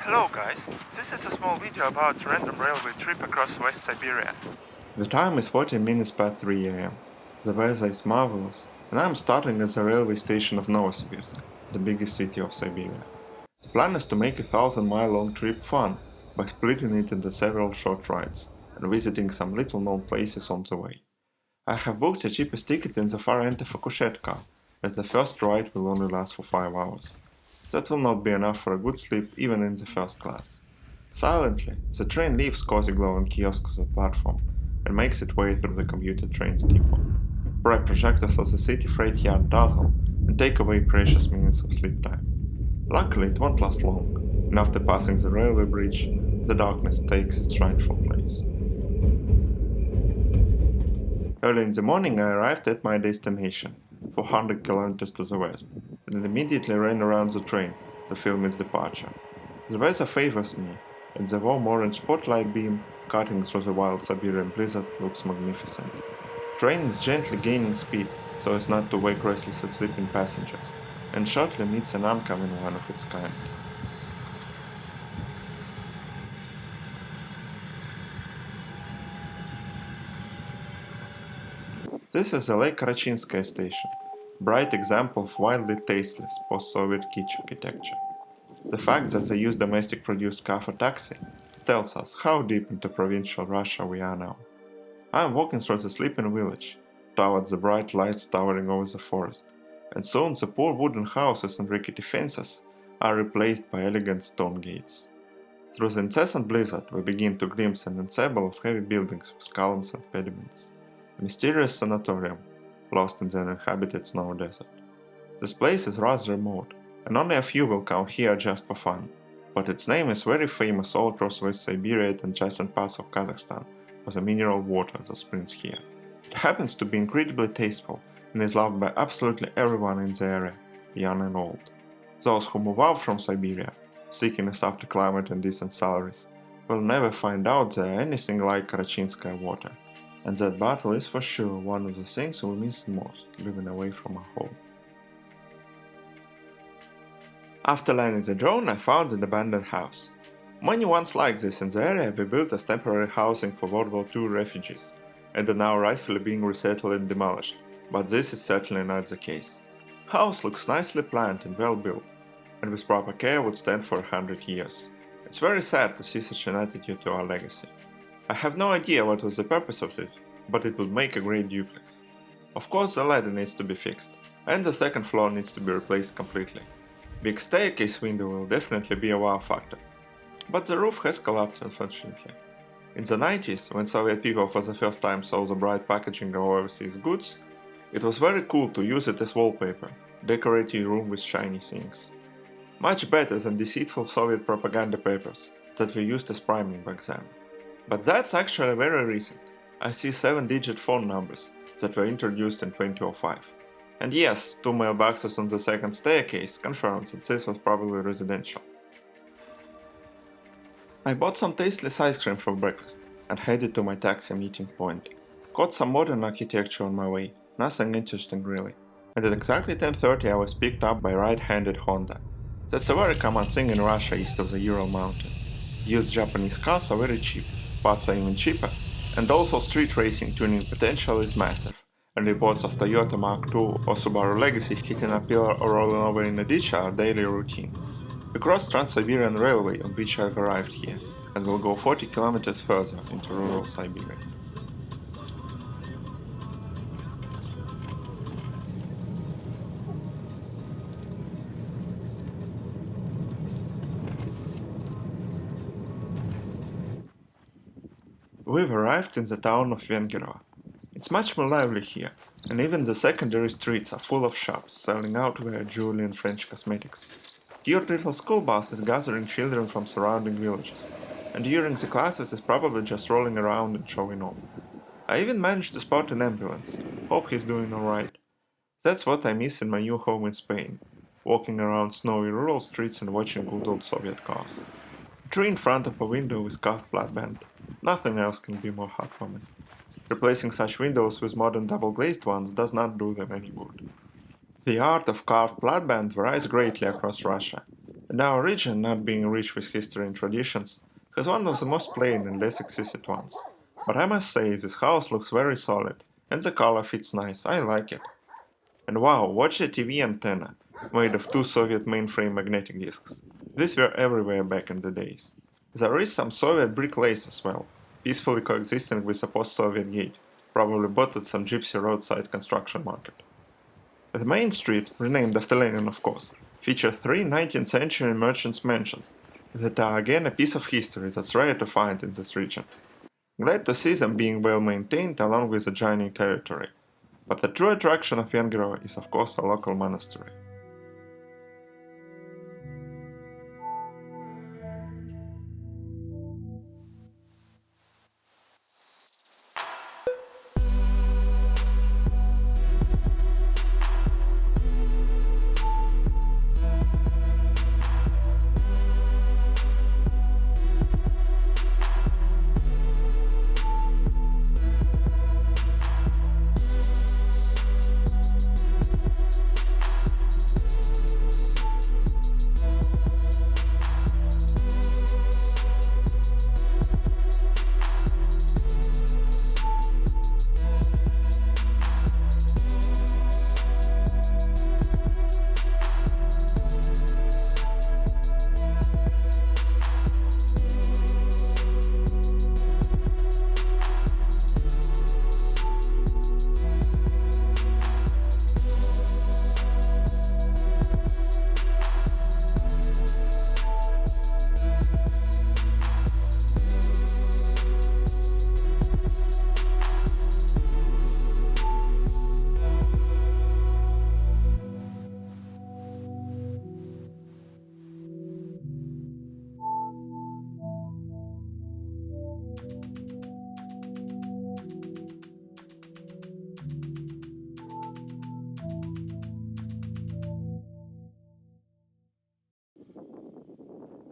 Hello guys, this is a small video about random railway trip across West Siberia. The time is 14 minutes past 3 am. The weather is marvelous, and I'm starting at the railway station of Novosibirsk, the biggest city of Siberia. The plan is to make a 1,000-mile long trip fun by splitting it into several short rides and visiting some little known places on the way. I have booked the cheapest ticket in the far end of a Kushetka, as the first ride will only last for 5 hours. That will not be enough for a good sleep even in the first class. Silently, the train leaves cozy glowing kiosks of the platform and makes its way through the commuter train's depot. Bright projectors of the city freight yard dazzle and take away precious minutes of sleep time. Luckily, it won't last long, and after passing the railway bridge, the darkness takes its rightful place. Early in the morning, I arrived at my destination, 400 kilometers to the west, and immediately ran around the train to film its departure. The weather favors me, and the warm orange spotlight beam cutting through the wild Siberian blizzard looks magnificent. The train is gently gaining speed so as not to wake restless and sleeping passengers, and shortly meets an oncoming one of its kind. This is the Lake Karachinskaya station, bright example of wildly tasteless post-Soviet kitsch architecture. The fact that they use domestic-produced car for taxi tells us how deep into provincial Russia we are now. I am walking through the sleeping village, towards the bright lights towering over the forest, and soon the poor wooden houses and rickety fences are replaced by elegant stone gates. Through the incessant blizzard we begin to glimpse an ensemble of heavy buildings with columns and pediments. A mysterious sanatorium, lost in the uninhabited snow desert. This place is rather remote, and only a few will come here just for fun, but its name is very famous all across West Siberia and adjacent parts of Kazakhstan for the mineral water that springs here. It happens to be incredibly tasteful and is loved by absolutely everyone in the area, young and old. Those who move out from Siberia, seeking a softer climate and decent salaries, will never find out there anything like Karachinskaya water. And that battle is for sure one of the things we miss the most, living away from our home. After landing the drone, I found an abandoned house. Many once like this in the area were built as temporary housing for World War II refugees, and are now rightfully being resettled and demolished, but this is certainly not the case. House looks nicely planned and well built, and with proper care would stand for 100 years. It's very sad to see such an attitude to our legacy. I have no idea what was the purpose of this, but it would make a great duplex. Of course the ladder needs to be fixed, and the second floor needs to be replaced completely. Big staircase window will definitely be a wow factor. But the roof has collapsed unfortunately. In the 90s, when Soviet people for the first time saw the bright packaging of overseas goods, it was very cool to use it as wallpaper, decorating your room with shiny things. Much better than deceitful Soviet propaganda papers that were used as priming back then. But that's actually very recent. I see 7-digit phone numbers that were introduced in 2005. And yes, 2 mailboxes on the second staircase confirms that this was probably residential. I bought some tasteless ice cream for breakfast and headed to my taxi meeting point. Caught some modern architecture on my way, nothing interesting really. And at exactly 10:30 I was picked up by right-handed Honda. That's a very common thing in Russia east of the Ural Mountains. Used Japanese cars are very cheap, parts are even cheaper, and also street racing tuning potential is massive, and reports of Toyota Mark II or Subaru Legacy hitting a pillar or rolling over in a ditch are daily routine. We crossed Trans-Siberian Railway on which I've arrived here, and will go 40 kilometers further into rural Siberia. We've arrived in the town of Vengerova. It's much more lively here, and even the secondary streets are full of shops selling outwear, jewelry and French cosmetics. Cute little school bus is gathering children from surrounding villages, and during the classes is probably just rolling around and showing off. I even managed to spot an ambulance, hope he's doing alright. That's what I miss in my new home in Spain, walking around snowy rural streets and watching good old Soviet cars. A tree in front of a window with carved plateband. Nothing else can be more heartwarming. Replacing such windows with modern double-glazed ones does not do them any good. The art of carved plateband varies greatly across Russia, And our region, not being rich with history and traditions, has one of the most plain and less exquisite ones. But I must say, this house looks very solid, and the color fits nice, I like it. And wow, watch the TV antenna, made of two Soviet mainframe magnetic discs. These were everywhere back in the days. There is some Soviet brick lace as well, peacefully coexisting with a post-Soviet gate, probably bought at some gypsy roadside construction market. The main street, renamed after Lenin of course, features three 19th century merchants' mansions that are again a piece of history that's rare to find in this region. Glad to see them being well maintained along with adjoining territory. But the true attraction of Vengrova is of course a local monastery.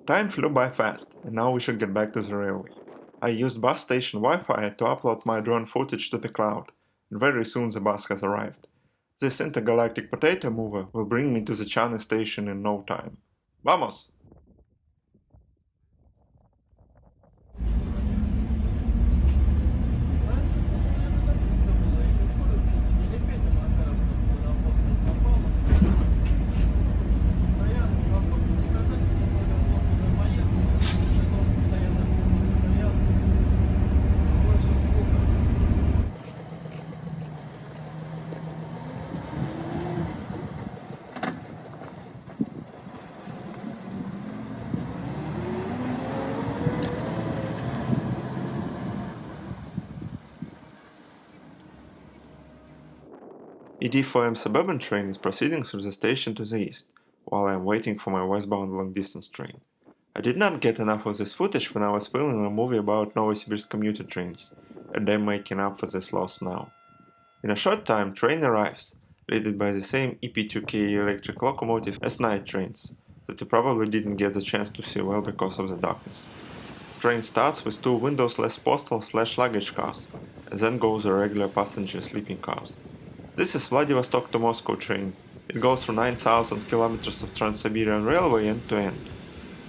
Time flew by fast, and now we should get back to the railway. I used bus station Wi-Fi to upload my drone footage to the cloud, and very soon the bus has arrived. This intergalactic potato mover will bring me to the Chani station in no time. Vamos! ED4M suburban train is proceeding through the station to the east, while I am waiting for my westbound long-distance train. I did not get enough of this footage when I was filming a movie about Novosibirsk commuter trains, and I'm making up for this loss now. In a short time, train arrives, led by the same EP2K electric locomotive as night trains, that you probably didn't get the chance to see well because of the darkness. Train starts with two windowless postal/luggage cars, and then goes the regular passenger sleeping cars. This is Vladivostok to Moscow train. It goes through 9,000 kilometers of Trans-Siberian Railway end to end,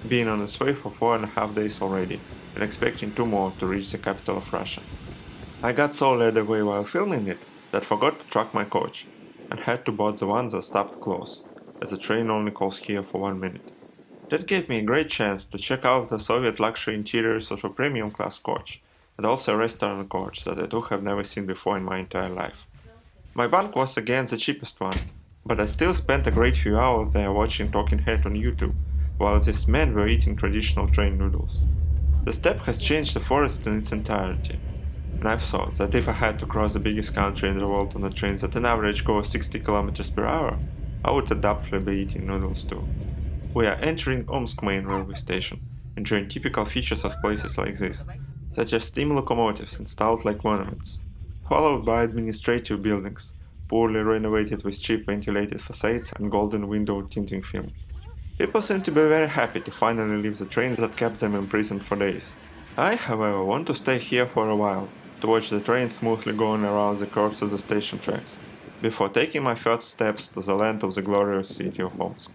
being on its way for 4.5 days already, and expecting 2 more to reach the capital of Russia. I got so led away while filming it that forgot to track my coach, and had to board the one that stopped close, as the train only calls here for 1 minute. That gave me a great chance to check out the Soviet luxury interiors of a premium class coach, and also a restaurant coach that I do have never seen before in my entire life. My bunk was again the cheapest one, but I still spent a great few hours there watching Talking Head on YouTube, while these men were eating traditional train noodles. The steppe has changed the forest in its entirety, and I've thought that if I had to cross the biggest country in the world on a train that on average goes 60 km per hour, I would adaptedly be eating noodles too. We are entering Omsk main railway station, enjoying typical features of places like this, such as steam locomotives installed like monuments, followed by administrative buildings, poorly renovated with cheap ventilated facades and golden window tinting film. People seem to be very happy to finally leave the train that kept them imprisoned for days. I, however, want to stay here for a while, to watch the train smoothly going around the curves of the station tracks, before taking my first steps to the land of the glorious city of Omsk.